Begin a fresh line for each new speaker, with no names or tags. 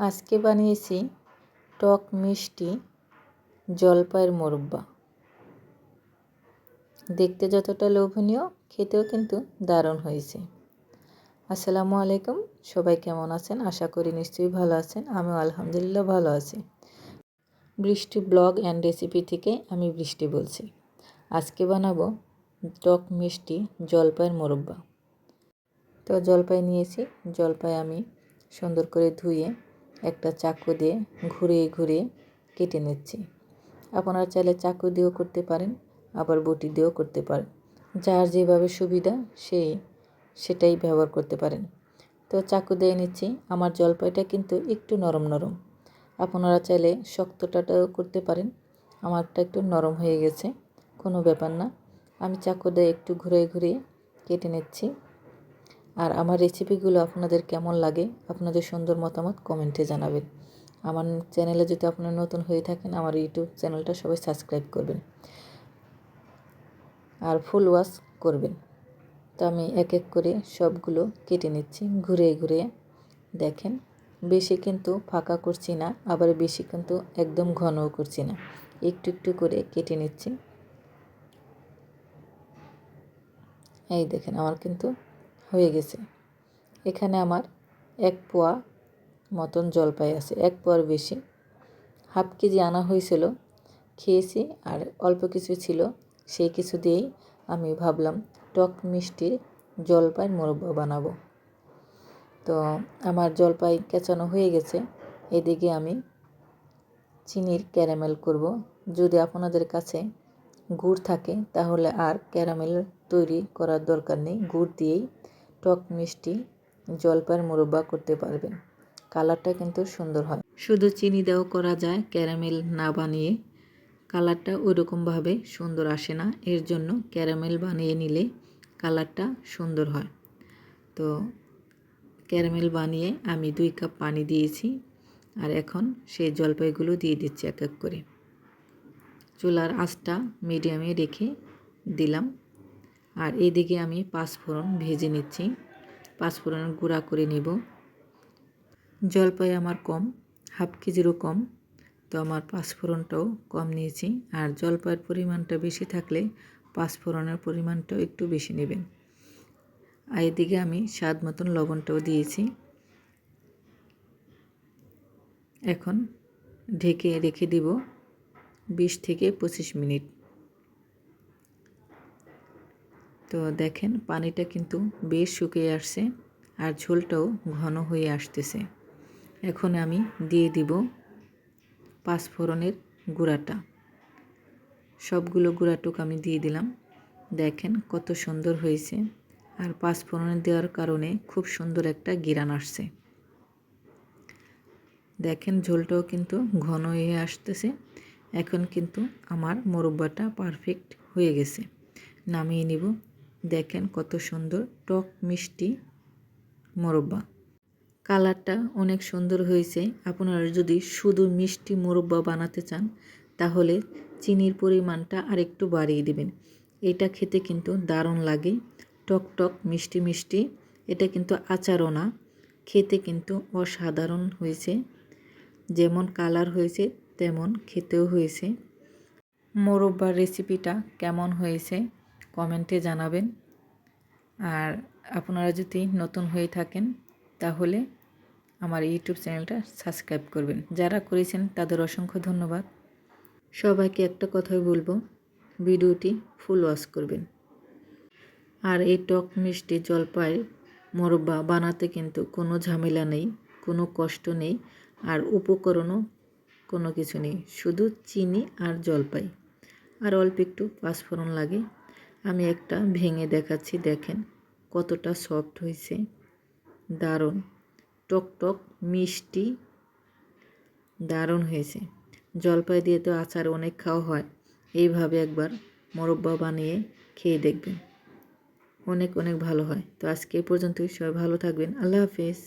আজকে বানিয়েছি টক মিষ্টি জলপাইয়ের মোরব্বা। দেখতে যতটা লোভনীয়, খেতেও কিন্তু দারুণ হয়েছে। আসসালামু আলাইকুম, সবাই কেমন আছেন? আশা করি নিশ্চয়ই ভালো আছেন। আমিও আলহামদুলিল্লাহ ভালো আছি। বৃষ্টি ব্লগ অ্যান্ড রেসিপি থেকে আমি বৃষ্টি বলছি। আজকে বানাবো টক মিষ্টি জলপাইয়ের মোরব্বা। তো জলপাই নিয়েছি। জলপাই আমি সুন্দর করে ধুয়ে একটা চাকু দিয়ে ঘুরিয়ে ঘুরিয়ে কেটে নিচ্ছি। আপনারা চাইলে চাকু দিয়েও করতে পারেন, আবার বটি দিয়েও করতে পারেন। যার যেভাবে সুবিধা সেটাই ব্যবহার করতে পারেন। তো চাকু দিয়ে নিচ্ছি। আমার জলপাইটা কিন্তু একটু নরম নরম, আপনারা চাইলে শক্তটাও করতে পারেন। আমারটা একটু নরম হয়ে গেছে, কোনো ব্যাপার না। আমি চাকু দিয়ে একটু ঘুরিয়ে ঘুরিয়ে কেটে নিচ্ছি। আর আমার রেসিপিগুলো আপনাদের কেমন লাগে, আপনাদের সুন্দর মতামত কমেন্টে জানাবেন। আমার চ্যানেলে যদি আপনারা নতুন হয়ে থাকেন, আমার ইউটিউব চ্যানেলটা সবাই সাবস্ক্রাইব করবেন আর ফুল ওয়াচ করবেন। তো আমি এক এক করে সবগুলো কেটে নিচ্ছি ঘুরিয়ে ঘুরিয়ে। দেখেন, বেশি কিন্তু ফাঁকা করছি না, আবার বেশি কিন্তু একদম ঘনও করছি না, একটু একটু করে কেটে নিচ্ছি। এই দেখেন, আমার কিন্তু হয়ে গেছে। এখানে আমার 1 পোয়া মতন জলপাই আছে, 1 পোয়ার বেশি। হাফ কেজি আনা হয়েছিল, খেয়েছি। আর অল্প কিছু ছিল, সেই কিছু দিয়েই আমি ভাবলাম টক মিষ্টি জলপাইয়ের মোরব্বা বানাবো। তো আমার জলপাই কেচানো হয়ে গেছে। এদিকে আমি চিনির ক্যারামেল করব। যদি আপনাদের কাছে গুড় থাকে তাহলে আর ক্যারামেল তৈরি করার দরকার নেই, গুড় দিয়েই টক মিষ্টি জলপাইয়ের মোরব্বা করতে পারবেন। কালারটা কিন্তু সুন্দর হয়। শুধু চিনি দিয়েও করা যায়, ক্যারামেল না বানিয়ে কালারটা ওইরকমভাবে সুন্দর আসে না। এর জন্য ক্যারামেল বানিয়ে নিলে কালারটা সুন্দর হয়। তো ক্যারামেল বানিয়ে আমি 2 কাপ পানি দিয়েছি। আর এখন সেই জলপাইগুলো দিয়ে দিচ্ছি এক এক করে। চুলার আঁচটা মিডিয়ামে রেখে দিলাম। আর এদিকে আমি 5 ফোড়ন ভেজে নিচ্ছি। 5 ফোড়ন গুঁড়া করে নিব। জলপাই আমার কম, হাফ কেজিরও কম, তো আমার 5 ফোড়নটাও কম নিয়েছি। আর জলপাইয়ের পরিমাণটা বেশি থাকলে 5 ফোড়নের পরিমাণটাও একটু বেশি নেবেন। আর এদিকে আমি স্বাদ মতন লবণটাও দিয়েছি। এখন ঢেকে রেখে দিব 20 থেকে 25 মিনিট। তো দেখেন, পানিটা কিন্তু বেশ শুকিয়ে আসছে আর ঝোলটাও ঘন হয়ে আসতেছে। এখন আমি দিয়ে দিব 5 ফোড়নের গুঁড়াটা। সবগুলো গুঁড়াটুক আমি দিয়ে দিলাম। দেখেন কত সুন্দর হয়েছে। আর 5 ফোড়নের দেওয়ার কারণে খুব সুন্দর একটা ঘ্রাণ আসছে। দেখেন, ঝোলটাও কিন্তু ঘন হয়ে আসতেছে। এখন কিন্তু আমার মোরব্বাটা পারফেক্ট হয়ে গেছে। নামিয়ে নিব। দেখেন কত সুন্দর টক মিষ্টি মোরব্বা। কালারটা অনেক সুন্দর হয়েছে। আপনারা যদি শুধু মিষ্টি মোরব্বা বানাতে চান তাহলে চিনির পরিমাণটা আরেকটু বাড়িয়ে দেবেন। এটা খেতে কিন্তু দারুণ লাগে, টক টক মিষ্টি মিষ্টি। এটা কিন্তু আচারও না, খেতে কিন্তু অসাধারণ হয়েছে। যেমন কালার হয়েছে তেমন খেতেও হয়েছে। মোরব্বার রেসিপিটা কেমন হয়েছে কমেন্টে জানাবেন। আর আপনারা যদি নতুন হয়ে থাকেন তাহলে আমার ইউটিউব চ্যানেলটা সাবস্ক্রাইব করবেন। যারা করেছেন তাদের অসংখ্য ধন্যবাদ। সবাইকে একটা কথাই বলবো, ভিডিওটি ফুল ওয়াচ করবেন। আর এই টক মিষ্টি জলপাইয়ের মোরব্বা বানাতে কিন্তু কোনো ঝামেলা নেই, কোনো কষ্ট নেই, আর উপকরণও কোনো কিছু নেই, শুধু চিনি আর জলপাই আর অল্প একটু 5 ফোড়ন লাগে। আমি একটা ভেঙে দেখাচ্ছি, দেখেন কতটা সফট হয়েছে, দারুণ টক টক মিষ্টি, দারুণ হয়েছে। জলপাই দিয়ে তো আচার অনেক খাওয়া হয়, এইভাবে একবার মোরব্বা বানিয়ে খেয়ে দেখবেন, অনেক অনেক ভালো হয়। তো আজকে এই পর্যন্তই। সবাই ভালো থাকবেন। আল্লাহ হাফেজ।